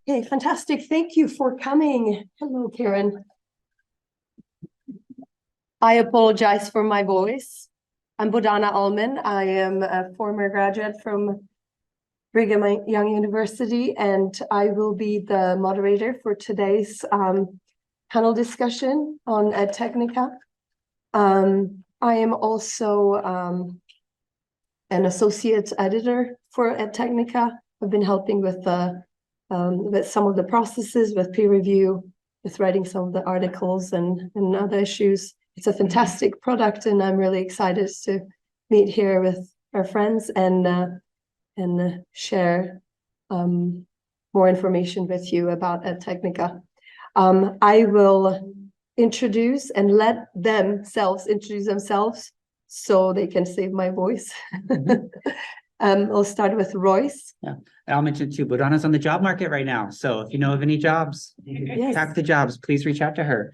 Okay, fantastic. Thank you for coming. Hello, Karen. I apologize for my voice. I'm Bohdana Allman. I am a former graduate from Brigham Young University, and I will be the moderator for today's panel discussion on EdTechnica. I am also an associate editor for EdTechnica. I've been helping with some of the processes, with peer review, with writing some of the articles and other issues. It's a fantastic product, and I'm really excited to meet here with our friends and share more information with you about EdTechnica. I will introduce and let themselves introduce themselves so they can save my voice. I'll start with Royce. Yeah, and I'll mention too, Bohdana's on the job market right now. So if you know of any jobs, Tap the Jobs, please reach out to her.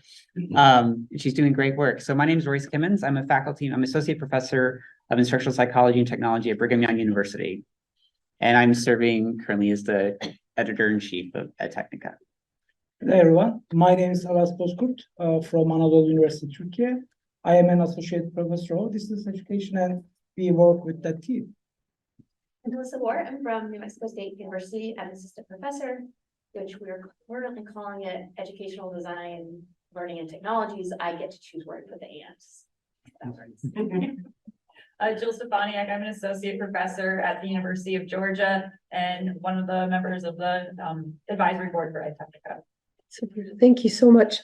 She's doing great work. So my name is Royce Kimmons. I'm I'm associate professor of instructional psychology and technology at Brigham Young University. And I'm serving currently as the editor-in-chief of EdTechnica. Hello everyone, my name is Aras Bozkurt from Anadolu University, Turkey. I am an associate professor of distance education, and we work with that team. And Warr, I'm from New Mexico State University. I'm an assistant professor, which we're currently calling it educational design, learning and technologies. I get to choose where to put the ands. Jill Stefaniak, I'm an associate professor at the University of Georgia and one of the members of the advisory board for EdTechnica. Super. Thank you so much.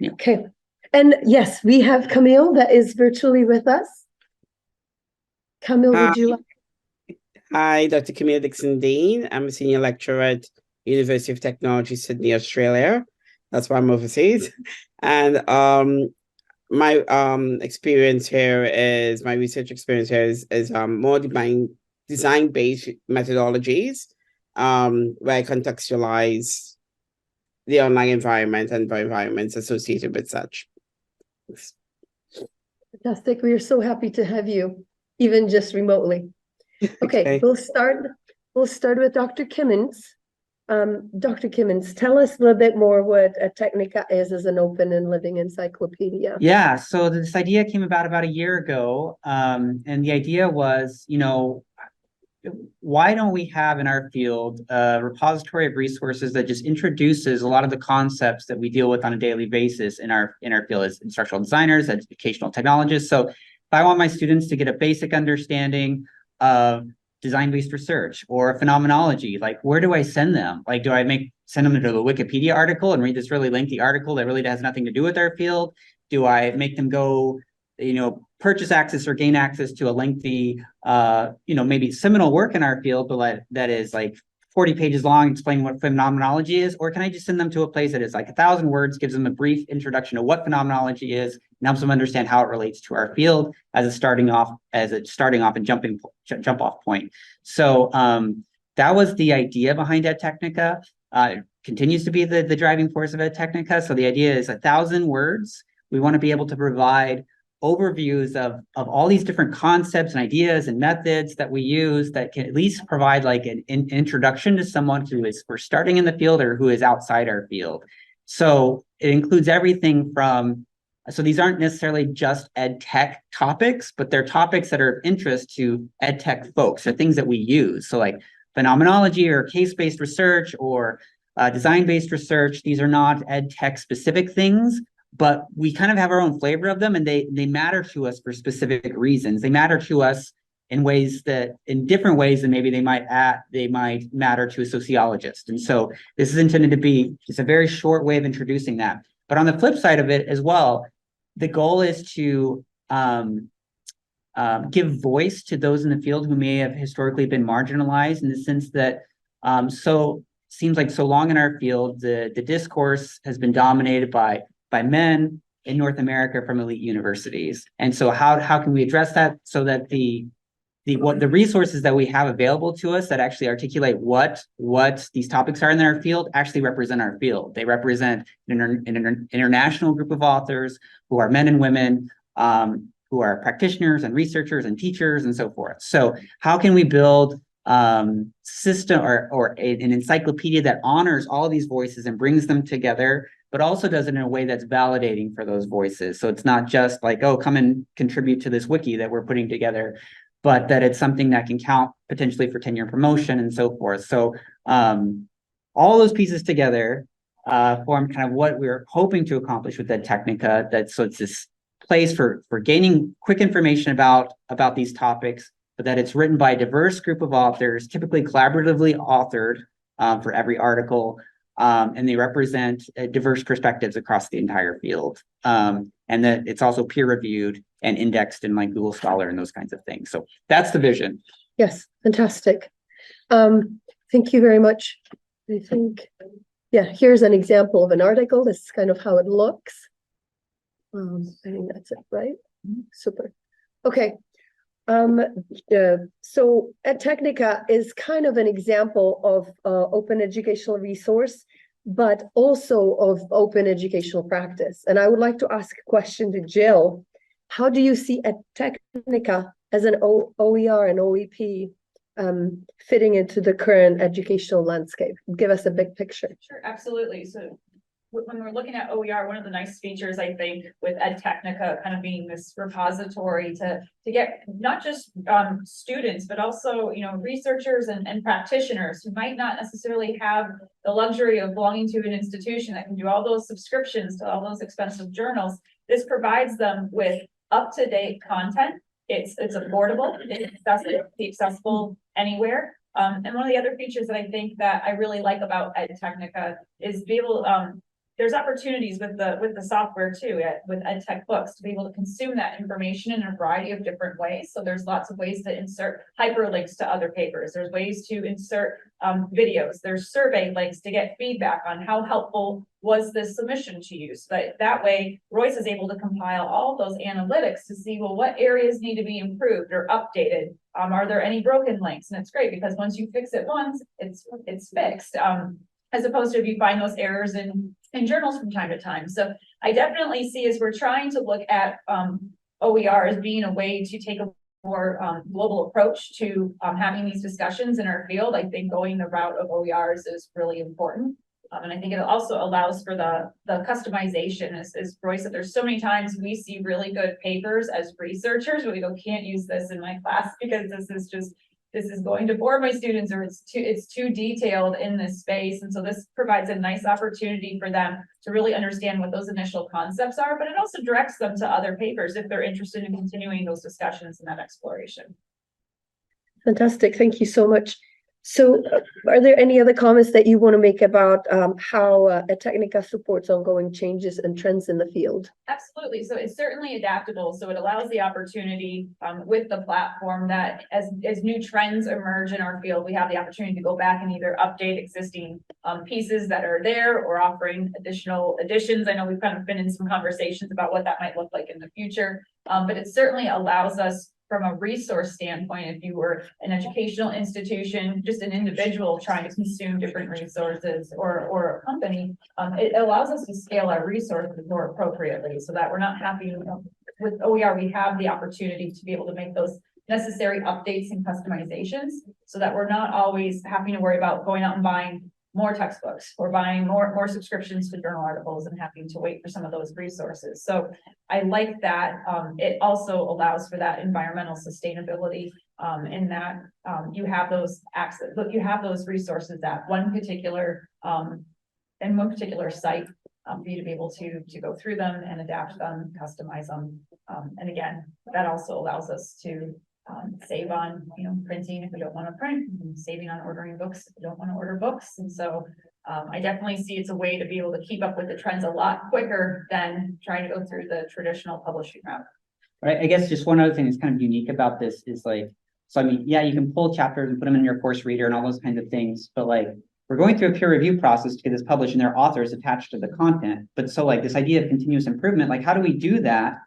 Okay. And yes, we have Camille that is virtually with us. Camille, would you like? Hi, Dr. Camille Dickson-Deane. I'm a senior lecturer at University of Technology, Sydney, Australia. That's why I'm overseas. And my experience here is, my research experience here is more design-based methodologies, where I contextualize the online environment and the environments associated with such. Fantastic. We are so happy to have you, even just remotely. Okay, we'll start with Dr. Kimmons. Dr. Kimmons, tell us a little bit more what EdTechnica is as an open and living encyclopedia. Yeah, so this idea came about a year ago. And the idea was, why don't we have in our field a repository of resources that just introduces a lot of the concepts that we deal with on a daily basis in our field as instructional designers, educational technologists. So if I want my students to get a basic understanding of design-based research or phenomenology, like where do I send them? Like, do I send them to the Wikipedia article and read this really lengthy article that really has nothing to do with our field? Do I make them go, purchase access or gain access to a lengthy, maybe seminal work in our field, but that is like 40 pages long, explaining what phenomenology is? Or can I just send them to a place that is like 1,000 words, gives them a brief introduction to what phenomenology is, and helps them understand how it relates to our field as a starting off and jump off point. So that was the idea behind EdTechnica. It continues to be the driving force of EdTechnica. So the idea is 1,000 words. We want to be able to provide overviews of all these different concepts and ideas and methods that we use that can at least provide like an introduction to someone who is first starting in the field or who is outside our field. So it includes everything from, so these aren't necessarily just ed tech topics, but they're topics that are of interest to ed tech folks or things that we use. So like phenomenology or case-based research or design-based research, these are not ed tech specific things, but we kind of have our own flavor of them, and they matter to us for specific reasons. They matter to us in different ways than maybe they might matter to a sociologist. And so this is intended to be just a very short way of introducing that. But on the flip side of it as well, the goal is to give voice to those in the field who may have historically been marginalized, in the sense that seems like so long in our field, the discourse has been dominated by men in North America from elite universities. And so how can we address that so that the resources that we have available to us that actually articulate what these topics are in our field actually represent our field. They represent an international group of authors who are men and women who are practitioners and researchers and teachers and so forth. So how can we build system or an encyclopedia that honors all these voices and brings them together, but also does it in a way that's validating for those voices? So it's not just like, oh, come and contribute to this wiki that we're putting together, but that it's something that can count potentially for tenure promotion and so forth. So all those pieces together form kind of what we're hoping to accomplish with EdTechnica. So it's this place for gaining quick information about these topics, but that it's written by a diverse group of authors, typically collaboratively authored for every article, and they represent diverse perspectives across the entire field. And that it's also peer reviewed and indexed in like Google Scholar and those kinds of things. So that's the vision. Yes, fantastic. Thank you very much. I think, yeah, here's an example of an article. This is kind of how it looks. I think that's it, right? Super. Okay. So EdTechnica is kind of an example of open educational resource, but also of open educational practice. And I would like to ask a question to Jill. How do you see EdTechnica as an OER and OEP fitting into the current educational landscape? Give us a big picture. Sure, absolutely. So when we're looking at OER, one of the nice features, I think, with EdTechnica kind of being this repository to get not just students, but also, you know, researchers and practitioners who might not necessarily have the luxury of belonging to an institution that can do all those subscriptions to all those expensive journals. This provides them with up-to-date content. It's affordable, it's accessible anywhere. And one of the other features that I think that I really like about EdTechnica is be able, there's opportunities with the software too, with EdTech books, to be able to consume that information in a variety of different ways. So there's lots of ways to insert hyperlinks to other papers. There's ways to insert videos. There's survey links to get feedback on how helpful was this submission to you. So that way, Royce is able to compile all those analytics to see, well, what areas need to be improved or updated? Are there any broken links? And it's great because once you fix it once, it's fixed. As opposed to if you find those errors in journals from time to time. So I definitely see, as we're trying to look at OER as being a way to take a more global approach to having these discussions in our field. I think going the route of OERs is really important. And I think it also allows for the customization. As Royce said, there's so many times we see really good papers as researchers, but we go, can't use this in my class because this is going to bore my students, or it's too detailed in this space. And so this provides a nice opportunity for them to really understand what those initial concepts are, but it also directs them to other papers if they're interested in continuing those discussions and that exploration. Fantastic. Thank you so much. So are there any other comments that you want to make about how EdTechnica supports ongoing changes and trends in the field? Absolutely. So it's certainly adaptable. So it allows the opportunity with the platform that as new trends emerge in our field, we have the opportunity to go back and either update existing pieces that are there or offering additional additions. I know we've kind of been in some conversations about what that might look like in the future, but it certainly allows us, from a resource standpoint, if you were an educational institution, just an individual trying to consume different resources, or a company, it allows us to scale our resources more appropriately so that we're not having, with OER, we have the opportunity to be able to make those necessary updates and customizations so that we're not always having to worry about going out and buying more textbooks or buying more subscriptions to journal articles and having to wait for some of those resources. So I like that. It also allows for that environmental sustainability in that you have those access, you have those resources at one particular site for you to be able to go through them and adapt them, customize them. And again, that also allows us to save on, printing if we don't want to print, and saving on ordering books if we don't want to order books. And so I definitely see it's a way to be able to keep up with the trends a lot quicker than trying to go through the traditional publishing route. Right. I guess just one other thing that's kind of unique about this is like, so I mean, yeah, you can pull chapters and put them in your course reader and all those kinds of things, but like we're going through a peer review process to get this published and there are authors attached to the content. But so like this idea of continuous improvement, like how do we do that?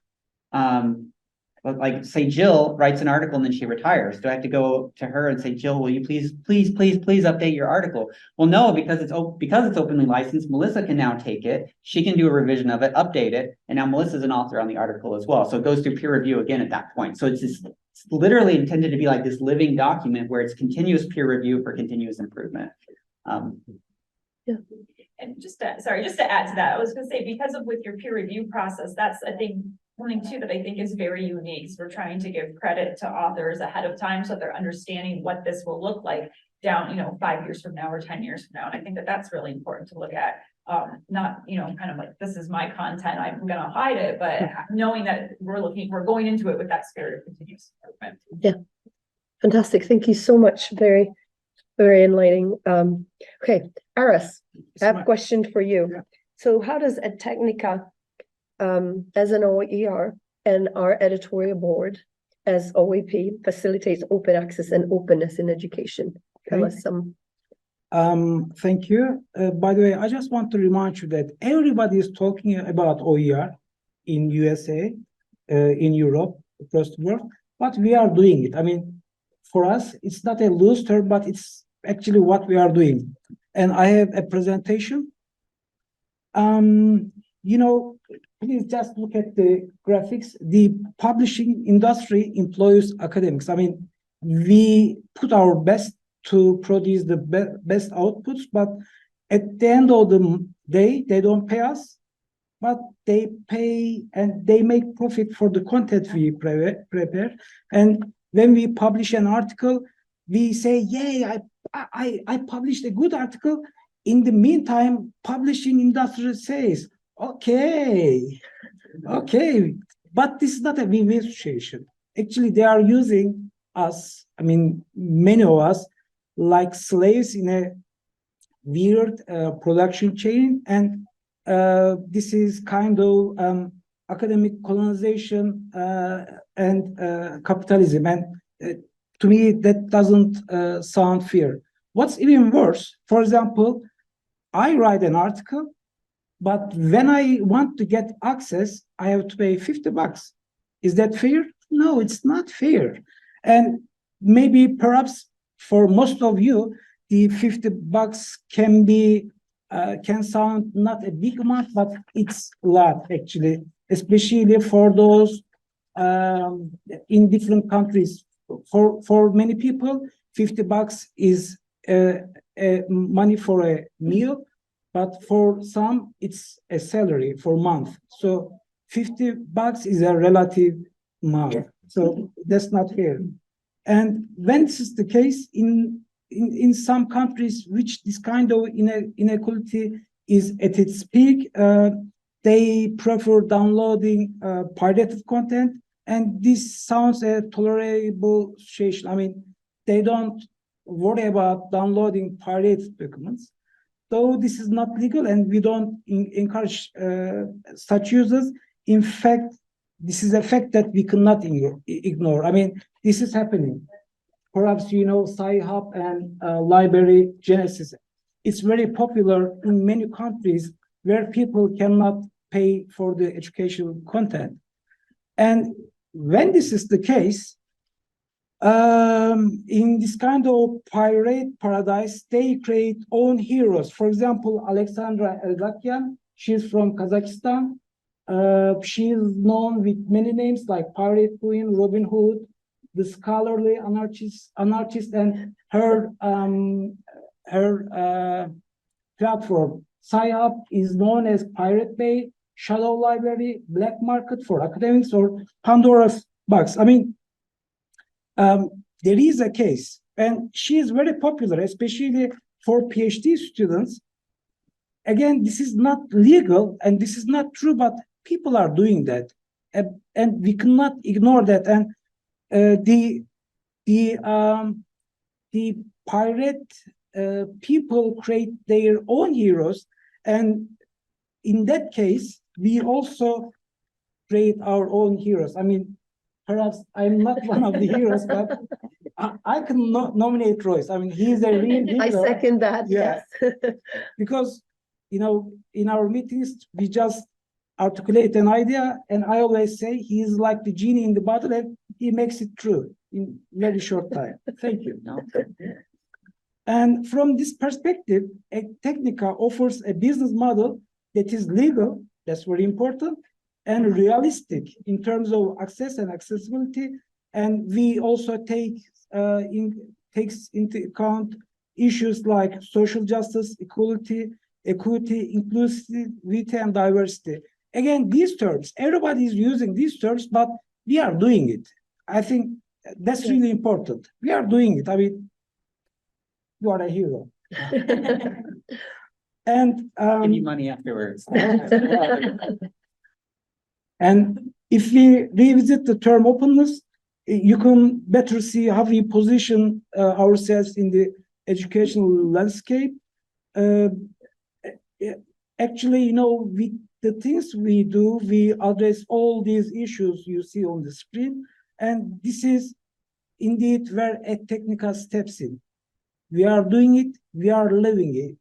but like say Jill writes an article and then she retires. Do I have to go to her and say, Jill, will you please update your article? Well, no, because it's openly licensed, Melissa can now take it. She can do a revision of it, update it, and now Melissa's an author on the article as well. So it goes through peer review again at that point. So it's literally intended to be like this living document where it's continuous peer review for continuous improvement. And just to add to that, I was gonna say, because of with your peer review process, that's, I think, something too that I think is very unique. So we're trying to give credit to authors ahead of time so they're understanding what this will look like down, 5 years from now or 10 years from now. And I think that that's really important to look at. Not, kind of like, this is my content, I'm gonna hide it, but knowing that we're going into it with that spirit of continuous improvement. Yeah, fantastic. Thank you so much. Very, very enlightening. Okay, Aras, I have a question for you. Yeah. So how does EdTechnica, as an OER and our editorial board as OAP facilitates open access and openness in education? Tell us some. Thank you. By the way, I just want to remind you that everybody is talking about OER in USA, in Europe, across the world, but we are doing it. I mean, for us, it's not a loose term, but it's actually what we are doing. And I have a presentation. Please just look at the graphics. The publishing industry employs academics. I mean, we put our best to produce the best outputs, but at the end of the day, they don't pay us, but they pay and they make profit for the content we prepare. And when we publish an article, we say, yay, I published a good article. In the meantime, publishing industry says, okay, but this is not a win-win situation. Actually, they are using us, I mean, many of us, like slaves in a weird production chain. And this is kind of academic colonization and capitalism. And to me, that doesn't sound fair. What's even worse, for example, I write an article, but when I want to get access, I have to pay $50. Is that fair? No, it's not fair. And maybe perhaps for most of you, the $50 can sound not a big amount, but it's a lot actually, especially for those in different countries. For many people, $50 is money for a meal, but for some, it's a salary for a month. So $50 is a relative amount. So that's not fair. And when this is the case in some countries, which this kind of inequality is at its peak, they prefer downloading pirated content. And this sounds a tolerable situation. I mean, they don't worry about downloading pirated documents. Though this is not legal and we don't encourage such users. In fact, this is a fact that we cannot ignore. I mean, this is happening. Perhaps you know Sci-Hub and Library Genesis. It's very popular in many countries where people cannot pay for the educational content. And when this is the case, in this kind of pirate paradise, they create own heroes. For example, Alexandra Eldakian, she's from Kazakhstan. She is known with many names like Pirate Queen, Robin Hood, the scholarly anarchist, and her platform Sci-Hub is known as Pirate Bay, Shadow Library, Black Market for academics, or Pandora's Box. I mean, there is a case, and she is very popular, especially for PhD students. Again, this is not legal and this is not true, but people are doing that, and we cannot ignore that. And the pirate people create their own heroes, and in that case, we also create our own heroes. I mean, perhaps I'm not one of the heroes, but I can nominate Royce. I mean, he's a real hero. I second that. Yeah. Yes. Because, in our meetings, we just articulate an idea, and I always say he is like the genie in the bottle, and he makes it true in very short time. Thank you. No. And from this perspective, EdTechnica offers a business model that is legal, that's very important, and realistic in terms of access and accessibility. And we also takes into account issues like social justice, equality, inclusivity, and diversity. Again, these terms, everybody is using these terms, but we are doing it. I think that's really important. We are doing it. I mean, you are a hero. And Give you money afterwards. and if we revisit the term openness, you can better see how we position ourselves in the educational landscape. Actually, you know, the things we do, we address all these issues you see on the screen, and this is indeed where EdTechnica steps in. We are doing it, we are living it.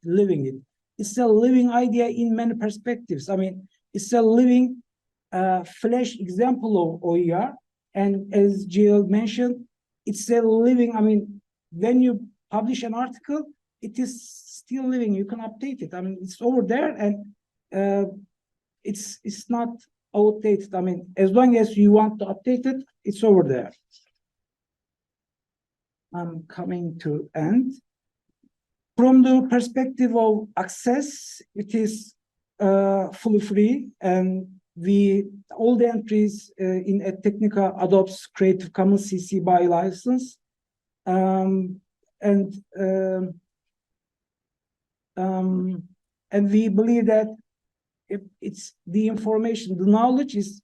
It's a living idea in many perspectives. I mean, it's a living flash example of OER. And as Jill mentioned, it's a living, I mean, when you publish an article, it is still living. You can update it. I mean, it's over there, and it's not outdated. I mean, as long as you want to update it, it's over there. I'm coming to end. From the perspective of access, it is fully free, and all the entries in EdTechnica adopts Creative Commons CC BY license, and we believe that it's the information, the knowledge is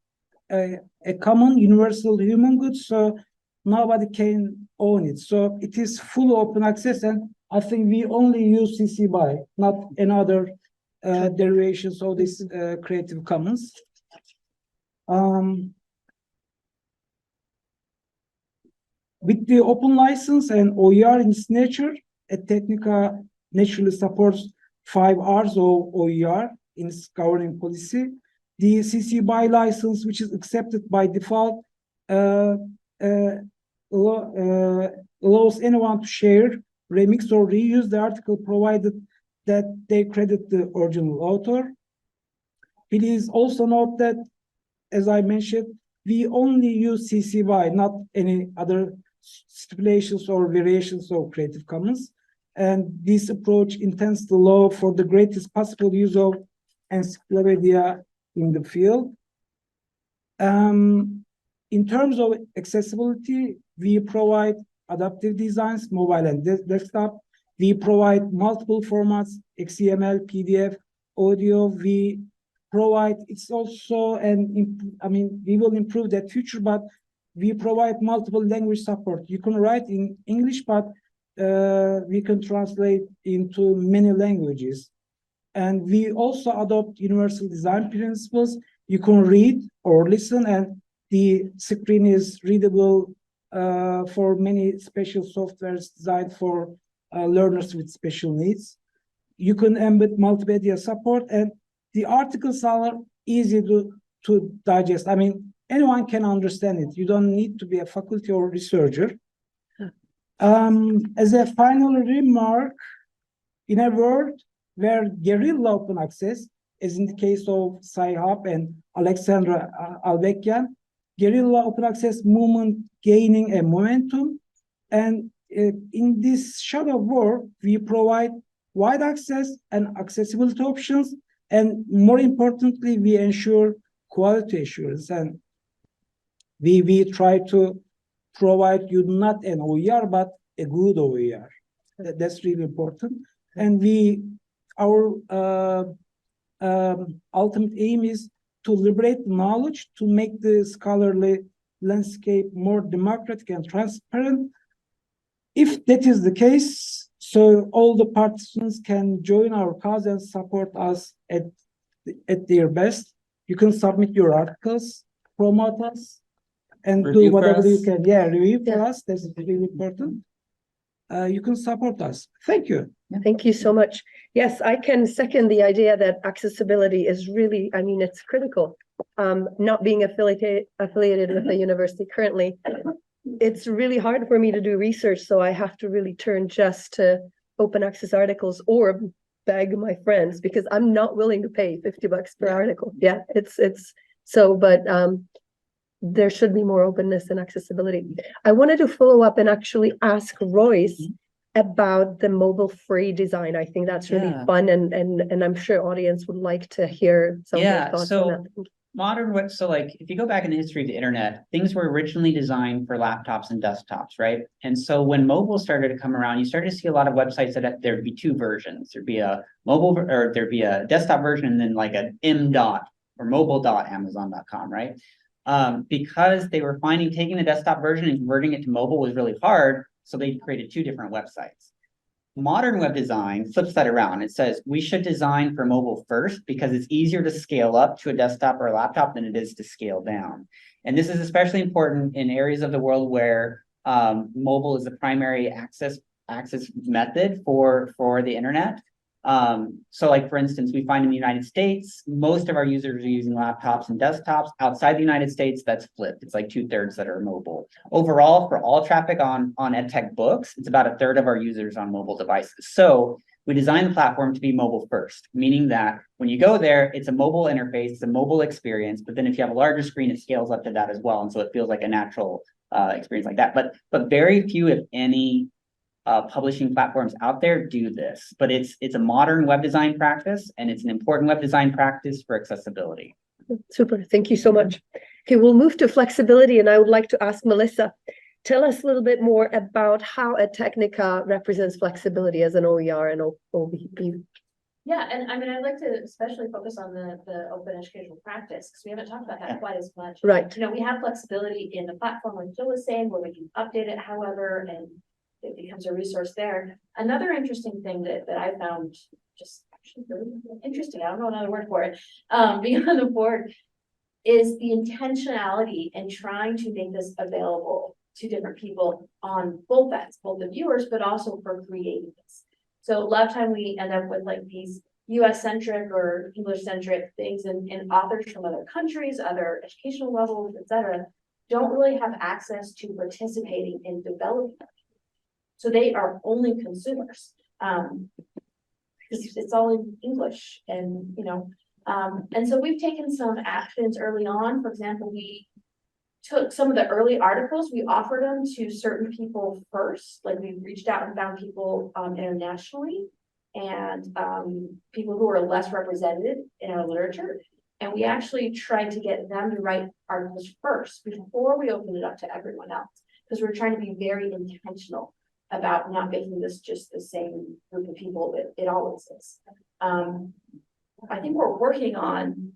a common universal human good, so nobody can own it. So it is full open access, and I think we only use CC BY, not another derivations of this Creative Commons. With the open license and OER in its nature, EdTechnica naturally supports 5 Rs of OER in its governing policy. The CC BY license, which is accepted by default, allows anyone to share, remix, or reuse the article provided that they credit the original author. Please also note that, as I mentioned, we only use CC BY, not any other stipulations or variations of Creative Commons. And this approach intends to allow for the greatest possible use of encyclopedia in the field. In terms of accessibility, we provide adaptive designs, mobile and desktop. We provide multiple formats, XML, PDF, audio. We provide, it's also, we will improve that future, but we provide multiple language support. You can write in English, but we can translate into many languages. And we also adopt universal design principles. You can read or listen, and the screen is readable for many special softwares designed for learners with special needs. You can embed multimedia support, and the articles are easy to digest. I mean, anyone can understand it. You don't need to be a faculty or researcher. As a final remark, in a world where guerrilla open access, as in the case of Sci-Hub and Alexandra Albekian, guerrilla open access movement gaining a momentum, and in this shadow war, we provide wide access and accessibility options, and more importantly, we ensure quality assurance, and we try to provide you not an OER, but a good OER. That's really important. And our ultimate aim is to liberate knowledge, to make the scholarly landscape more democratic and transparent. If that is the case, so all the participants can join our cause and support us at their best. You can submit your articles, promote us, and Review do whatever for you us. can. Yeah, review for us. That's really important. you can support us. Thank you. Thank you so much. Yes, I can second the idea that accessibility is really, I mean, it's critical. Not being affiliated with a university currently, it's really hard for me to do research, so I have to really turn just to open access articles or beg my friends because I'm not willing to pay $50 per article. Yeah, it's so, but there should be more openness and accessibility. I wanted to follow up and actually ask Royce about the mobile free design. I think that's really fun, and I'm sure audience would like to hear some of your thoughts on that. Modern web, so like if you go back in the history of the internet, things were originally designed for laptops and desktops, right? And so when mobile started to come around, you started to see a lot of websites that there'd be two versions. There'd be a mobile or there'd be a desktop version and then like an or mobile.amazon.com, right? Because they were finding taking the desktop version and converting it to mobile was really hard. So they created two different websites. Modern web design flips that around. It says we should design for mobile first because it's easier to scale up to a desktop or a laptop than it is to scale down. And this is especially important in areas of the world where mobile is the primary access method for the internet. So like, for instance, we find in the United States, most of our users are using laptops and desktops. Outside the United States, that's flipped. It's like 2/3 that are mobile. Overall, for all traffic on EdTech books, it's about 1/3 of our users on mobile devices. So we designed the platform to be mobile first, meaning that when you go there, it's a mobile interface, it's a mobile experience, but then if you have a larger screen, it scales up to that as well. And so it feels like a natural experience like that. But very few, if any, publishing platforms out there do this, but it's a modern web design practice and it's an important web design practice for accessibility. Super, thank you so much. Okay, we'll move to flexibility, and I would like to ask Melissa, tell us a little bit more about how EdTechnica represents flexibility as an OER and OBE. Yeah, and I mean, I'd like to especially focus on the open educational practice, because we haven't talked about that quite as much. Right. You know, we have flexibility in the platform, like Jill was saying, where we can update it however, and it becomes a resource there. Another interesting thing that I found just actually really interesting, I don't know another word for it, being on the board, is the intentionality in trying to make this available to different people on both ends, both the viewers, but also for creating this. So a lot of time we end up with like these US-centric or English-centric things, and authors from other countries, other educational levels, etc., don't really have access to participating in developing. So they are only consumers, because it's all in English, and and so we've taken some actions early on. For example, we took some of the early articles, we offered them to certain people first, like we reached out and found people internationally, and people who are less represented in our literature, and we actually tried to get them to write articles first before we opened it up to everyone else, because we're trying to be very intentional about not making this just the same group of people that it always is. I think we're working on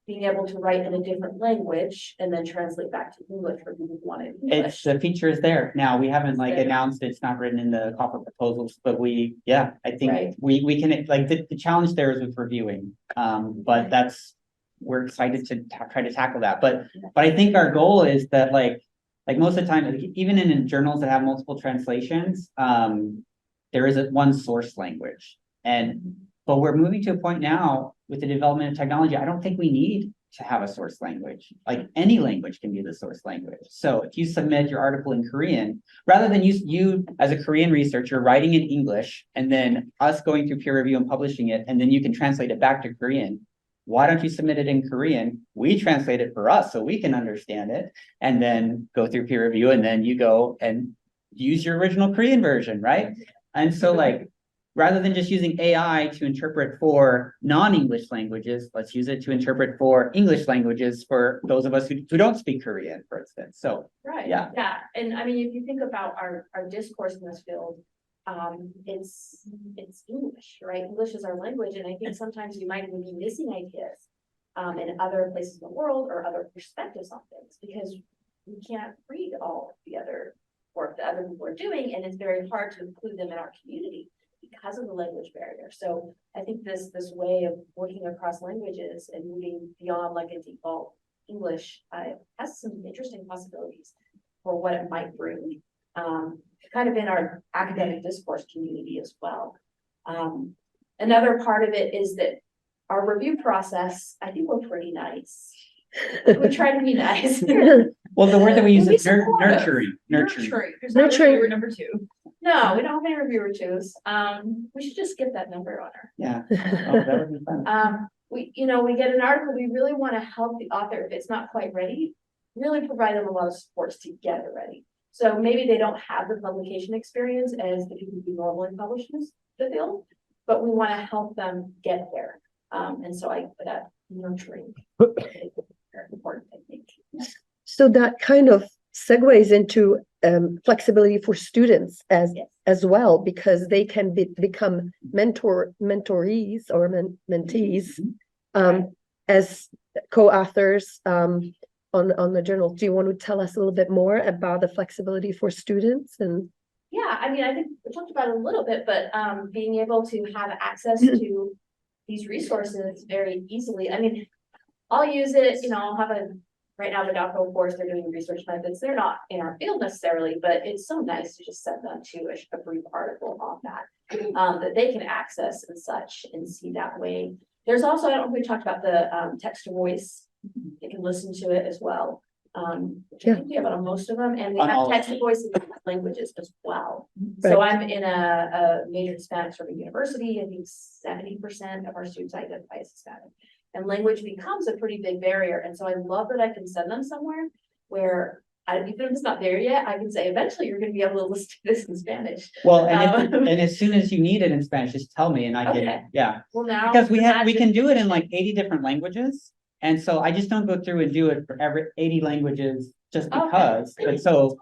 being able to write in a different language and then translate back to English for people who want it in English. It's the feature is there. Now we haven't like announced it's not written in the call for proposals, but I think we can, like the challenge there is with reviewing. But we're excited to try to tackle that. But I think our goal is that like most of the time, even in journals that have multiple translations, there is one source language. But we're moving to a point now with the development of technology. I don't think we need to have a source language. Like any language can be the source language. So if you submit your article in Korean, rather than you as a Korean researcher writing in English and then us going through peer review and publishing it, and then you can translate it back to Korean, why don't you submit it in Korean? We translate it for us so we can understand it, and then go through peer review, and then you go and use your original Korean version, right? And so like, rather than just using AI to interpret for non-English languages, let's use it to interpret for English languages for those of us who don't speak Korean, for instance. So right, yeah. And I mean, if you think about our discourse in this field, it's English, right? English is our language, and I think sometimes you might even be missing ideas in other places in the world or other perspectives on things, because we can't read all the other work that other people are doing, and it's very hard to include them in our community because of the language barrier. So I think this way of working across languages and moving beyond like a default English has some interesting possibilities for what it might bring kind of in our academic discourse community as well. Another part of it is that our review process, I think we're pretty nice. We try to be nice. Well, the word that we use We'll is be supportive. nurturing. There's not Nurturing. reviewer number 2. No, we don't have any reviewer twos. We should just get that number on her. Yeah. Oh, that would be fun. We get an article, we really want to help the author, if it's not quite ready, really provide them a lot of supports to get it ready. So maybe they don't have the publication experience as the people who normally publish in the field, but we want to help them get there. And so I put that nurturing. Important, I think. So that kind of segues into flexibility for students as well, because they can become mentorees or mentees as co-authors on the journal. Do you want to tell us a little bit more about the flexibility for students? And Yeah, I mean, I think we talked about it a little bit, but being able to have access to these resources very easily. I mean, I'll use it, I'll have right now the doctoral course, they're doing research methods. They're not in our field necessarily, but it's so nice to just send them to a brief article on that, that they can access and such and see that way. There's also, I don't know if we talked about the text to voice. They can listen to it as well. Which I think we have on most of them, and we On all have of text to them. voice in different languages as well. So Right. I'm in a major Hispanic sort of university. I think 70% of our students identify as Hispanic. And language becomes a pretty big barrier. And so I love that I can send them somewhere where even if it's not there yet, I can say, eventually you're gonna be able to listen to this in Spanish. Well, and as soon as you need it in Spanish, just tell me and I Okay. can, yeah. Well, now. Because we imagine- can do it in like 80 different languages. And so I just don't go through and do it for every 80 languages just Okay. because. But so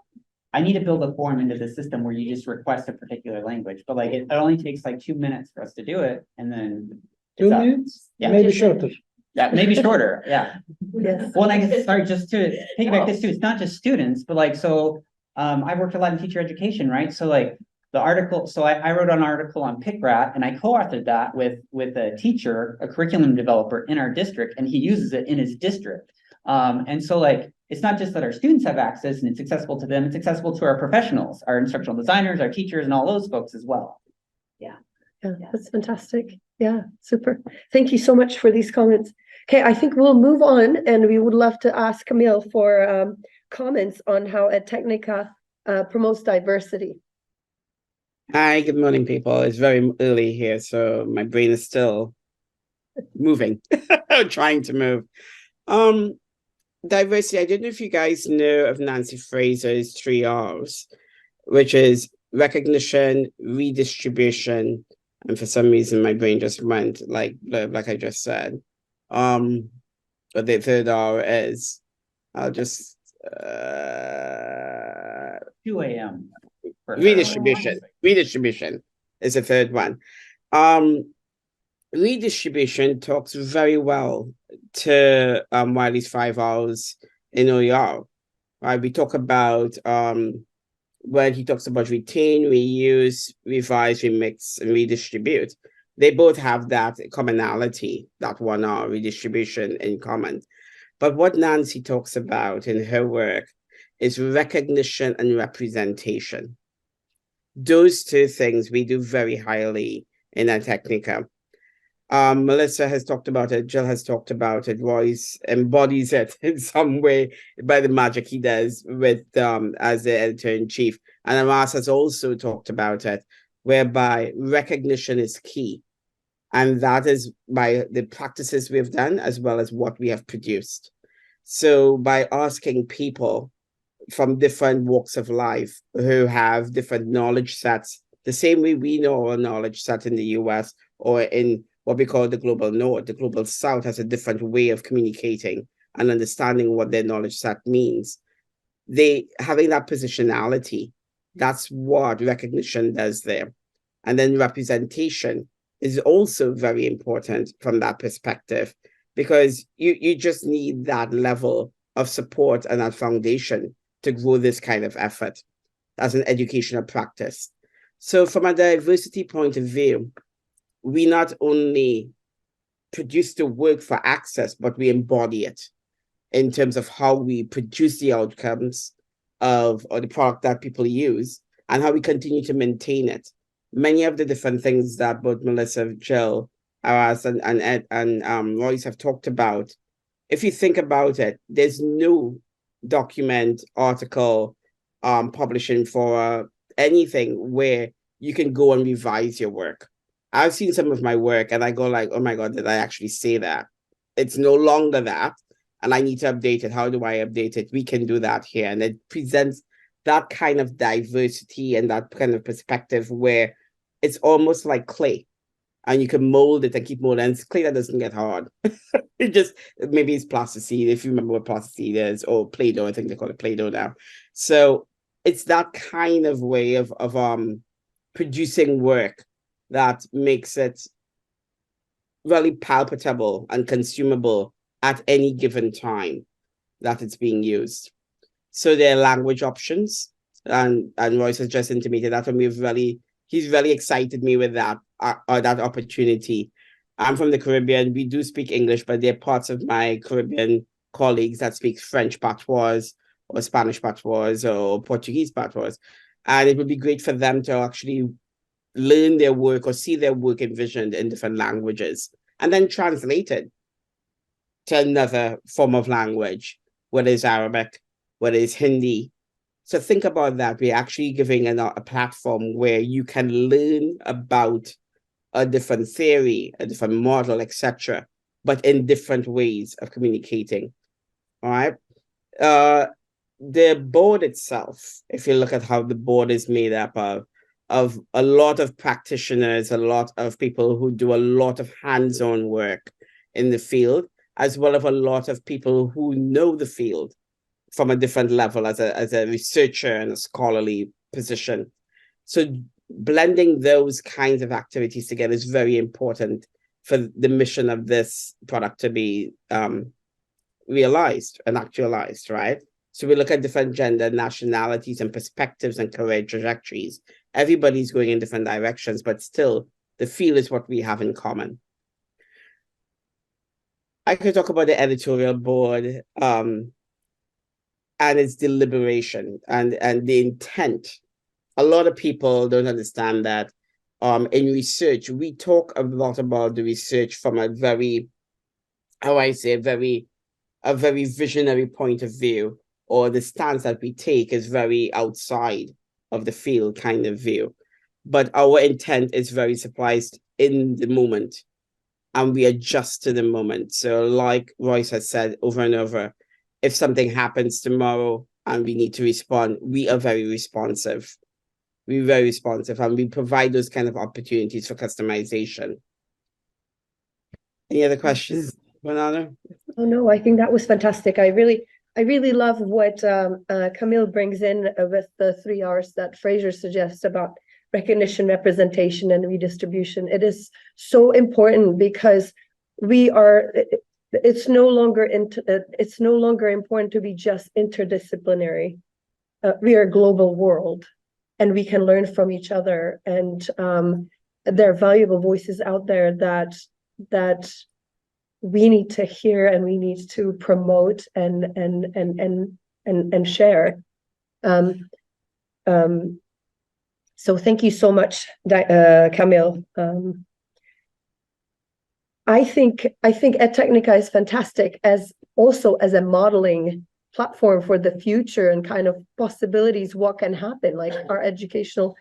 I need to build a form into the system where you just request a particular language, but like it only takes like 2 minutes for us to do it and then. 2 it's up. minutes, Yeah. maybe shorter. Yeah, maybe shorter, yeah. yes, Well, and I guess, sorry, just to piggyback this too, it's not just students, but like, so, I worked a lot in teacher education, right? So like, the article, so I wrote an article on PICRAT and I co-authored that with a teacher, a curriculum developer in our district, and he uses it in his district. And so like, it's not just that our students have access and it's accessible to them, it's accessible to our professionals, our instructional designers, our teachers, and all those folks as well. yeah, that's fantastic. Yeah, super. Thank you so much for these comments. Okay, I think we'll move on, and we would love to ask Camille for comments on how EdTechnica promotes diversity. Hi, good morning, people. It's very early here, so my brain is still moving, trying to move. Diversity, I don't know if you guys know of Nancy Fraser's 3 R's, which is recognition, redistribution, and for some reason my brain just went like I just said. But the 3rd R is, I'll just 2 a.m. Redistribution is the 3rd one. Redistribution talks very well to Wiley's 5 R's in OER. Right? We talk about when he talks about retain, reuse, revise, remix, and redistribute. They both have that commonality, that 1 R redistribution in common. But what Nancy talks about in her work is recognition and representation. Those 2 things we do very highly in EdTechnica. Melissa has talked about it, Jill has talked about it, Royce embodies it in some way by the magic he does with as the editor-in-chief. And Aras has also talked about it, whereby recognition is key. And that is by the practices we've done as well as what we have produced. So by asking people from different walks of life who have different knowledge sets, the same way we know our knowledge set in the US or in what we call the global north, the global south has a different way of communicating and understanding what their knowledge set means. They having that positionality, that's what recognition does there. And then representation is also very important from that perspective, because you just need that level of support and that foundation to grow this kind of effort as an educational practice. So from a diversity point of view, we not only produce the work for access, but we embody it in terms of how we produce the outcomes of or the product that people use and how we continue to maintain it. Many of the different things that both Melissa, Jill, Aras, and Ed and Royce have talked about, if you think about it, there's no document, article, publishing for anything where you can go and revise your work. I've seen some of my work and I go like, oh my God, did I actually say that? It's no longer that, and I need to update it. How do I update it? We can do that here. And it presents that kind of diversity and that kind of perspective where it's almost like clay. And you can mold it and keep molding. And it's clay that doesn't get hard. It just, maybe it's plasticine, if you remember what plasticine is, or Play-Doh, I think they call it Play-Doh now. So it's that kind of way of producing work that makes it really palpable and consumable at any given time that it's being used. So there are language options, and Royce has just intimated that, and he's really excited me with that that opportunity. I'm from the Caribbean. We do speak English, but there are parts of my Caribbean colleagues that speak French patois or Spanish patois or Portuguese patois. And it would be great for them to actually learn their work or see their work envisioned in different languages and then translated to another form of language, whether it's Arabic, whether it's Hindi. So think about that. We're actually giving a platform where you can learn about a different theory, a different model, etc., but in different ways of communicating. All right. The board itself, if you look at how the board is made up of a lot of practitioners, a lot of people who do a lot of hands-on work in the field, as well as a lot of people who know the field from a different level as a researcher and a scholarly position. So blending those kinds of activities together is very important for the mission of this product to be realized and actualized, right? So we look at different gender, nationalities, and perspectives and career trajectories. Everybody's going in different directions, but still the field is what we have in common. I could talk about the editorial board and its deliberation and the intent. A lot of people don't understand that in research, we talk a lot about the research from a very, a very visionary point of view, or the stance that we take is very outside of the field kind of view. But our intent is very surprised in the moment, and we adjust to the moment. So like Royce has said over and over, if something happens tomorrow and we need to respond, we are very responsive. We're very responsive, and we provide those kind of opportunities for customization. Any other questions, Bohdana? Oh no, I think that was fantastic. I really love what Camille brings in with the 3 R's that Fraser suggests about recognition, representation, and redistribution. It is so important because it's no longer important to be just interdisciplinary. We are a global world, and we can learn from each other. And there are valuable voices out there that we need to hear and we need to promote and share. So thank you so much, Camille. I think EdTechnica is fantastic as a modeling platform for the future and kind of possibilities, what can happen, like our educational,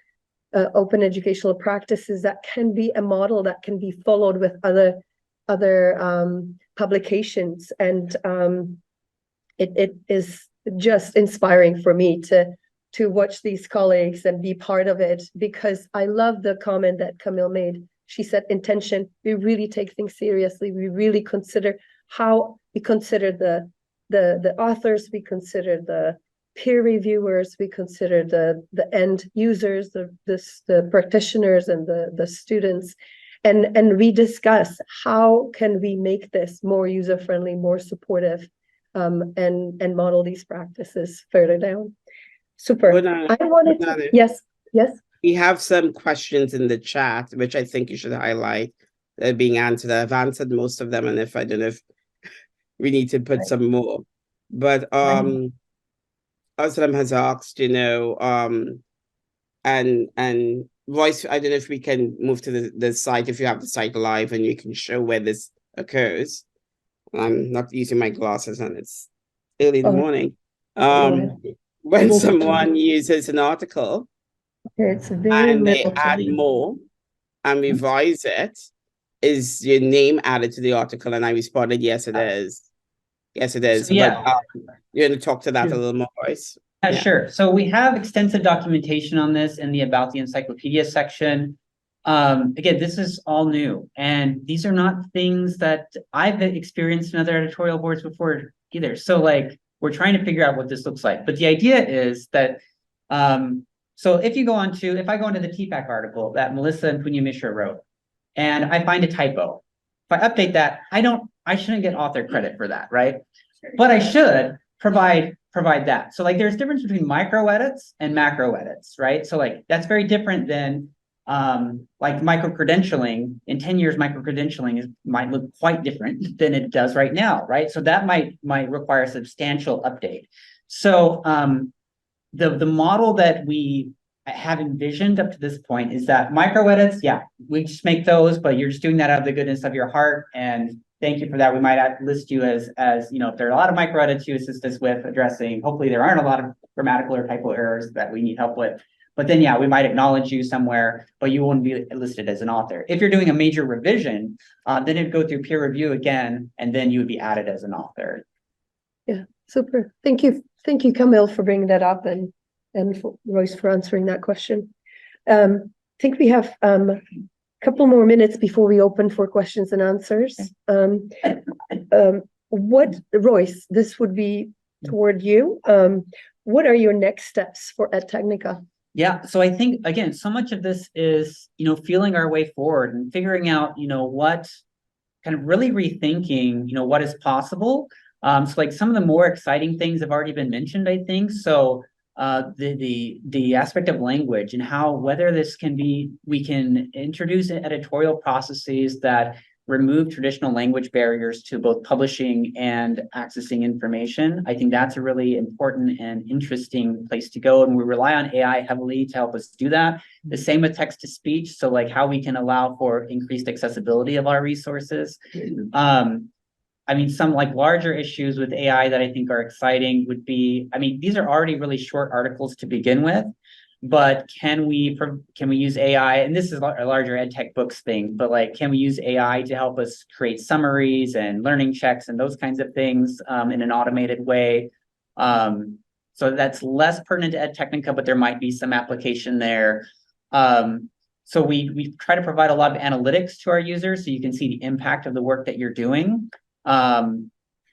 open educational practices that can be a model that can be followed with other publications. And it is just inspiring for me to watch these colleagues and be part of it, because I love the comment that Camille made. She said intention. We really take things seriously. We really consider how we consider the authors, we consider the peer reviewers, we consider the end users, the practitioners and the students. And we discuss how can we make this more user-friendly, more supportive, and model these practices further down. Super. I wanted to, yes. We have some questions in the chat, which I think you should highlight. They're being answered. I've answered most of them, and if I don't know if we need to put some more. But Aslam has asked, and Royce, I don't know if we can move to the site, if you have the site live and you can show where this occurs. I'm not using my glasses and it's early in the morning. ahead. When We'll- someone uses an article It's very and they little to add read. more and revise it, is your name added to the article? And I responded, yes, it is. Yes, it is. So, yeah. But you're going to talk to that Yeah. a little more, Royce. Yeah, Yeah. sure. So we have extensive documentation on this in the About the Encyclopedia section. Again, this is all new, and these are not things that I've experienced in other editorial boards before either. So like, we're trying to figure out what this looks like. But the idea is that, so if I go into the TPAC article that Melissa and Punya Mishra wrote, and I find a typo, if I update that, I shouldn't get author credit for that, right? But I should provide that. So like, there's difference between micro edits and macro edits, right? So like, that's very different than like micro-credentialing. In 10 years, micro-credentialing might look quite different than it does right now, right? So that might require a substantial update. So the model that we have envisioned up to this point is that micro edits, yeah, we just make those, but you're just doing that out of the goodness of your heart, and thank you for that. We might list you as you know, if there are a lot of micro edits you assist us with addressing. Hopefully there aren't a lot of grammatical or typo errors that we need help with. But then, yeah, we might acknowledge you somewhere, but you won't be listed as an author. If you're doing a major revision, then it'd go through peer review again, and then you would be added as an author. Yeah, super. Thank you, Camille, for bringing that up, and for Royce for answering that question. I think we have a couple more minutes before we open for questions and answers. Royce, this would be toward you. What are your next steps for EdTechnica? Yeah, so I think, again, so much of this is, you know, feeling our way forward and figuring out, you know, what kind of really rethinking, you know, what is possible. So like some of the more exciting things have already been mentioned, I think. So the aspect of language and how, whether this can be, we can introduce editorial processes that remove traditional language barriers to both publishing and accessing information. I think that's a really important and interesting place to go. And we rely on AI heavily to help us do that. The same with text to speech. So like how we can allow for increased accessibility of our resources. I mean, some like larger issues with AI that I think are exciting would be, I mean, these are already really short articles to begin with, but can we use AI? And this is a larger EdTech books thing, but like, can we use AI to help us create summaries and learning checks and those kinds of things in an automated way? So that's less pertinent to EdTechnica, but there might be some application there. So we try to provide a lot of analytics to our users so you can see the impact of the work that you're doing.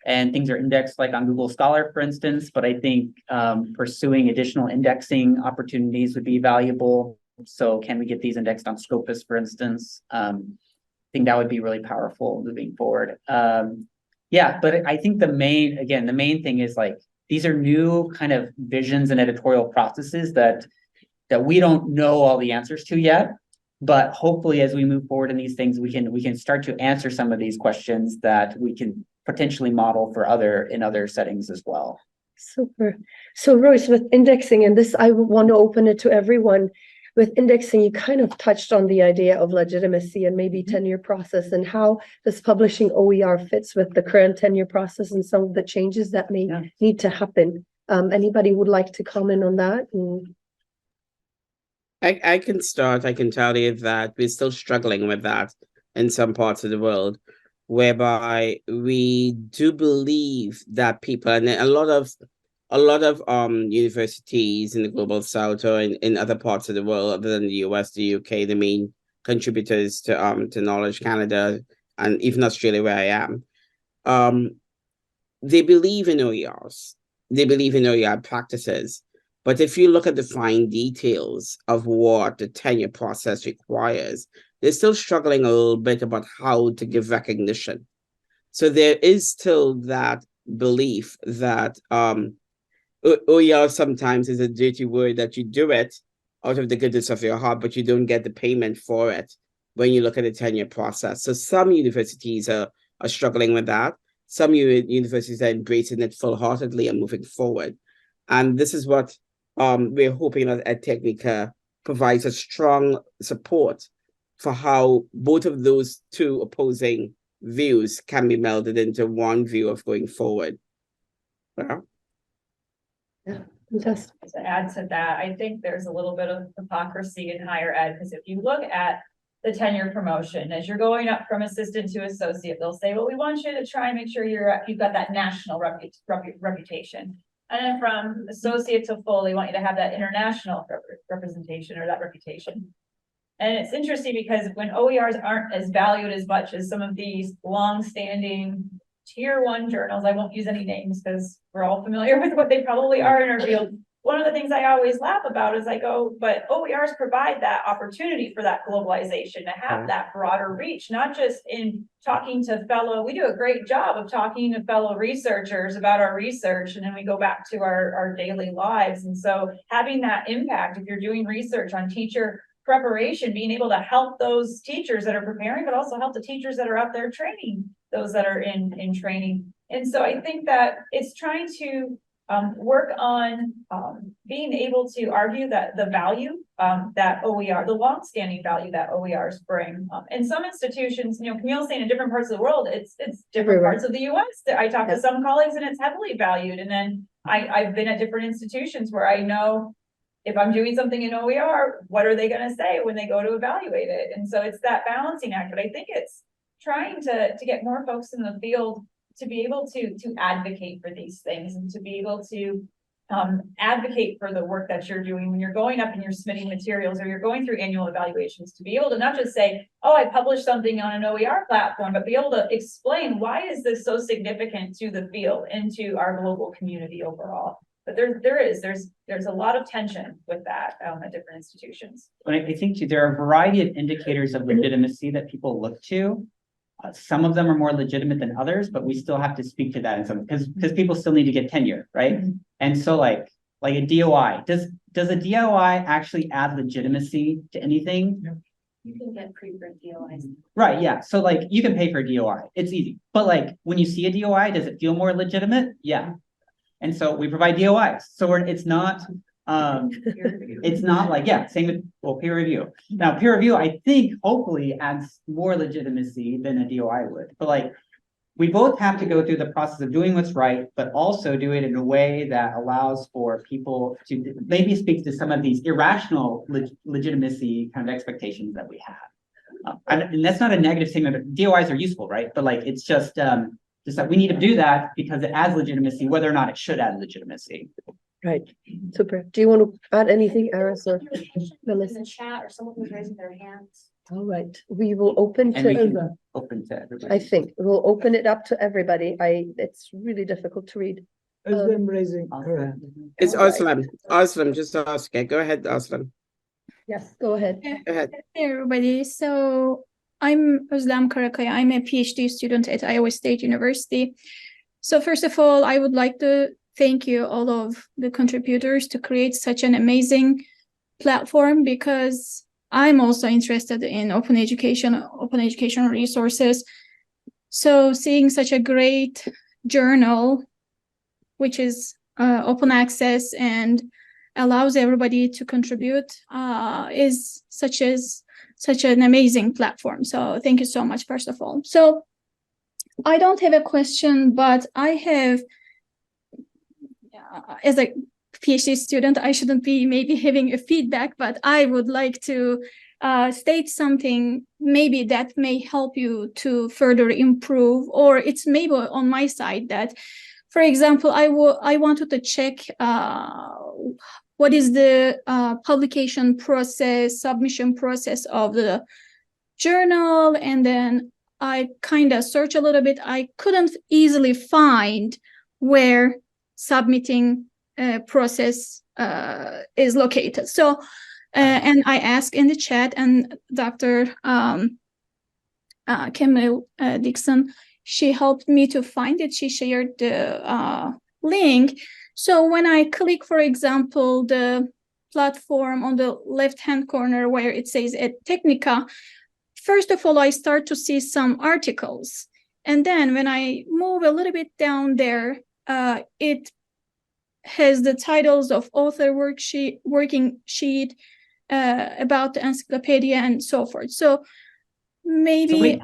And things are indexed like on Google Scholar, for instance, but I think pursuing additional indexing opportunities would be valuable. So can we get these indexed on Scopus, for instance? I think that would be really powerful moving forward. Yeah, but I think the main thing is like, these are new kind of visions and editorial processes that we don't know all the answers to yet. But hopefully, as we move forward in these things, we can start to answer some of these questions that we can potentially model for other settings as well. Super. So Royce, with indexing, and this I want to open it to everyone. With indexing, you kind of touched on the idea of legitimacy and maybe tenure process, and how this publishing OER fits with the current tenure process and some of the changes that may need to happen. Anybody would like to comment on that? I can start. I can tell you that we're still struggling with that in some parts of the world, whereby we do believe that people, and a lot of universities in the global south or in other parts of the world other than the US, the UK, the main contributors to Knowledge Canada and even Australia, where I am, they believe in OERs. They believe in OER practices. But if you look at the fine details of what the tenure process requires, they're still struggling a little bit about how to give recognition. So there is still that belief that OER sometimes is a dirty word, that you do it out of the goodness of your heart, but you don't get the payment for it when you look at the tenure process. So some universities are struggling with that. Some universities are embracing it full-heartedly and moving forward. And this is what we're hoping that EdTechnica provides a strong support for how both of those two opposing views can be melded into one view of going forward. Well, Just To add to that, I think there's a little bit of hypocrisy in higher ed, because if you look at the tenure promotion, as you're going up from assistant to associate, they'll say, well, we want you to try and make sure you've got that national reputation. And then from associate to full, they want you to have that international representation or that reputation. And it's interesting because when OERs aren't as valued as much as some of these long-standing tier 1 journals, I won't use any names because we're all familiar with what they probably are in our field. One of the things I always laugh about is I go, but OERs provide that opportunity for that globalization, to have that broader reach, not just in talking to we do a great job of talking to fellow researchers about our research, and then we go back to our daily lives. And so having that impact, if you're doing research on teacher preparation, being able to help those teachers that are preparing, but also help the teachers that are out there training those that are in training. And so I think that it's trying to work on being able to argue that the value that OER, the longstanding value that OERs bring. In some institutions, Camille's saying in different parts of the world, it's different parts of the US. I talk to some colleagues and it's heavily valued. And then I've been at different institutions where I know if I'm doing something in OER, what are they going to say when they go to evaluate it? And so it's that balancing act. But I think it's trying to get more folks in the field to be able to advocate for these things, and to be able to advocate for the work that you're doing when you're going up and you're submitting materials or you're going through annual evaluations, to be able to not just say, oh, I published something on an OER platform, but be able to explain why is this so significant to the field and to our global community overall. But there's a lot of tension with that at different institutions. But I think there are a variety of indicators of legitimacy that people look to. Some of them are more legitimate than others, but we still have to speak to that in some, because people still need to get tenure, right? Mm-hmm. And so like a DOI, does a DOI actually add legitimacy to anything? You can get preprint DOIs. Right, yeah. So like you can pay for a DOI, it's easy. But like when you see a DOI, does it feel more legitimate? Yeah. And so we provide DOIs. So it's not like, same with peer review. Now, peer review, I think, hopefully adds more legitimacy than a DOI would. But like, we both have to go through the process of doing what's right, but also do it in a way that allows for people to maybe speak to some of these irrational legitimacy kind of expectations that we have. And that's not a negative statement. DOIs are useful, right? But like, it's just that we need to do that because it adds legitimacy, whether or not it should add legitimacy. right. Super. Do you want to add anything, Aras or In Melissa? the chat, or someone who's raising their hands. All right. We will open And we to, can open to everybody. I think we'll open it up to everybody. It's really difficult to read. Özlem raising her hand. it's All right. Aslam. Aslam, just ask it. Go ahead, Aslam. Yes, go ahead. Go ahead. Hey everybody, so I'm Özlem Karakaya. I'm a PhD student at Iowa State University. So first of all, I would like to thank you all of the contributors to create such an amazing platform, because I'm also interested in open educational resources. So seeing such a great journal, which is open access and allows everybody to contribute, is such an amazing platform. So thank you so much, first of all. So I don't have a question, but I have, as a PhD student, I shouldn't be maybe having a feedback, but I would like to state something maybe that may help you to further improve, or it's maybe on my side that, for example, I wanted to check what is the publication process, submission process of the journal, and then I kind of search a little bit. I couldn't easily find where submitting process is located. So, and I asked in the chat, and Dr. Camille Dickson, she helped me to find it. She shared the link. So when I click, for example, the platform on the left-hand corner where it says EdTechnica, first of all, I start to see some articles. And then when I move a little bit down there, it has the titles of author working sheet, about the encyclopedia and so forth. So maybe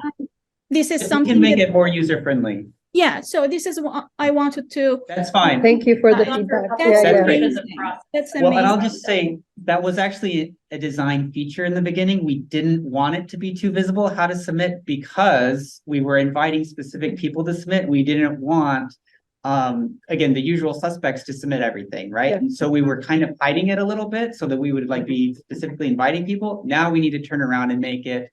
this is If we something can make that, it more user-friendly, yeah, so this is what I wanted to. that's fine. Thank you for the That's feedback. That's Yeah, yeah. great. amazing. That's Well, and I'll amazing. just say, that was actually a design feature in the beginning. We didn't want it to be too visible how to submit because we were inviting specific people to submit. We didn't want, again, the usual suspects to submit everything, right? Yeah. And so we were kind of hiding it a little bit so that we would like be specifically inviting people. Now we need to turn around and make it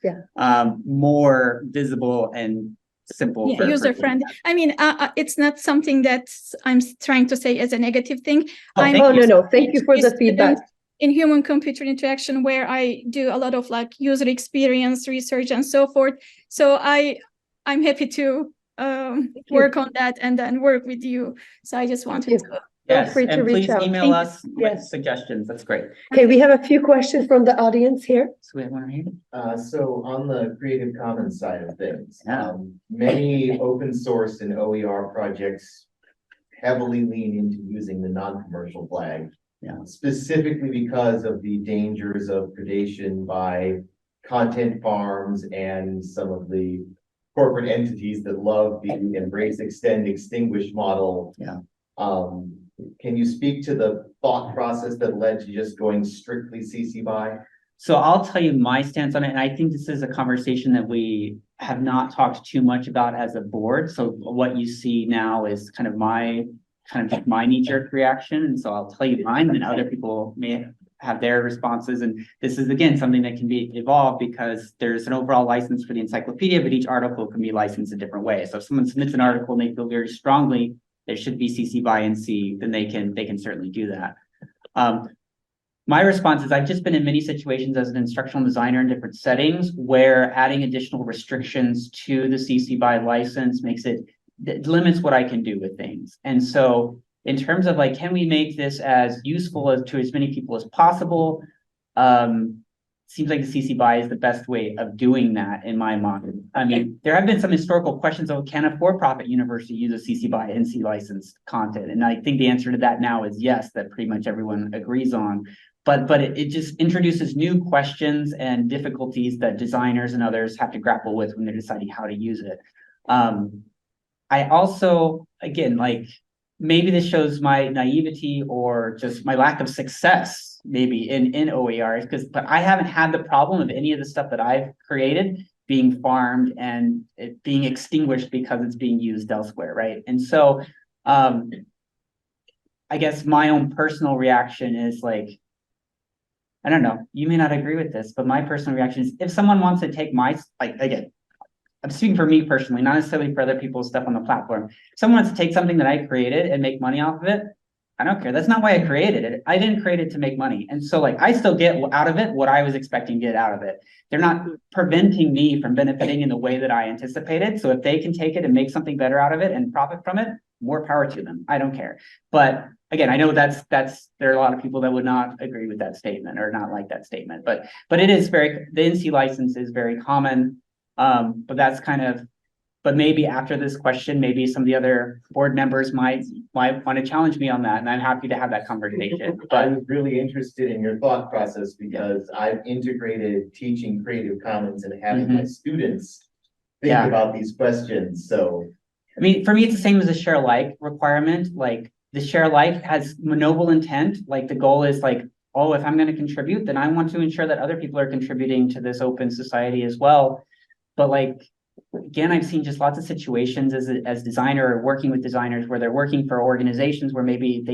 more visible and simple. Yeah, for user friendly. I mean, it's not something that I'm trying to say as a negative thing. Oh, I'm thank you. No. Thank you for the student feedback. in human computer interaction, where I do a lot of like user experience research and so forth. So I'm happy to work on that and then work with you. So I just wanted you. to. Yes, free to and reach please out. email Thank us with Yes. suggestions. That's great. Okay, we have a few questions from the audience here. So we have one right here. So on the Creative Commons side of things, Yeah. many open source and OER projects heavily lean into using the non-commercial flag. Yeah. Specifically because of the dangers of predation by content farms and some of the corporate entities that love the embrace, extend, extinguish model. Yeah. Can you speak to the thought process that led to just going strictly CC BY? So I'll tell you my stance on it, and I think this is a conversation that we have not talked too much about as a board. So what you see now is kind of my knee-jerk reaction, and so I'll tell you mine, and other people may have their responses. And this is again something that can be evolved because there's an overall license for the encyclopedia, but each article can be licensed a different way. So if someone submits an article and they feel very strongly there should be CC BY and C, then they can certainly do that. My response is I've just been in many situations as an instructional designer in different settings where adding additional restrictions to the CC BY license limits what I can do with things. And so in terms of like, can we make this as useful to as many people as possible? Seems like the CC BY is the best way of doing that in my mind. I mean, there have been some historical questions of can a for-profit university use a CC BY NC licensed content? And I think the answer to that now is yes, that pretty much everyone agrees on. But it just introduces new questions and difficulties that designers and others have to grapple with when they're deciding how to use it. I also, again, like maybe this shows my naivety or just my lack of success maybe in OERs, but I haven't had the problem of any of the stuff that I've created being farmed and it being extinguished because it's being used elsewhere, right? And so I guess my own personal reaction is like, I don't know, you may not agree with this, but my personal reaction is if someone wants to take again, I'm speaking for me personally, not necessarily for other people's stuff on the platform. If someone wants to take something that I created and make money off of it, I don't care. That's not why I created it. I didn't create it to make money. And so like, I still get out of it what I was expecting to get out of it. They're not preventing me from benefiting in the way that I anticipated. So if they can take it and make something better out of it and profit from it, more power to them. I don't care. But again, I know there are a lot of people that would not agree with that statement or not like that statement, but it is the NC license is very common. But that's but maybe after this question, maybe some of the other board members might want to challenge me on that, and I'm happy to have that conversation. I But was really interested in your thought process because I've integrated teaching Creative Commons and having my students think about these questions, so. I mean, for me, it's the same as a share alike requirement. Like the share alike has noble intent. Like the goal is like, oh, if I'm going to contribute, then I want to ensure that other people are contributing to this open society as well. But like, again, I've seen just lots of situations as designer or working with designers where they're working for organizations where maybe they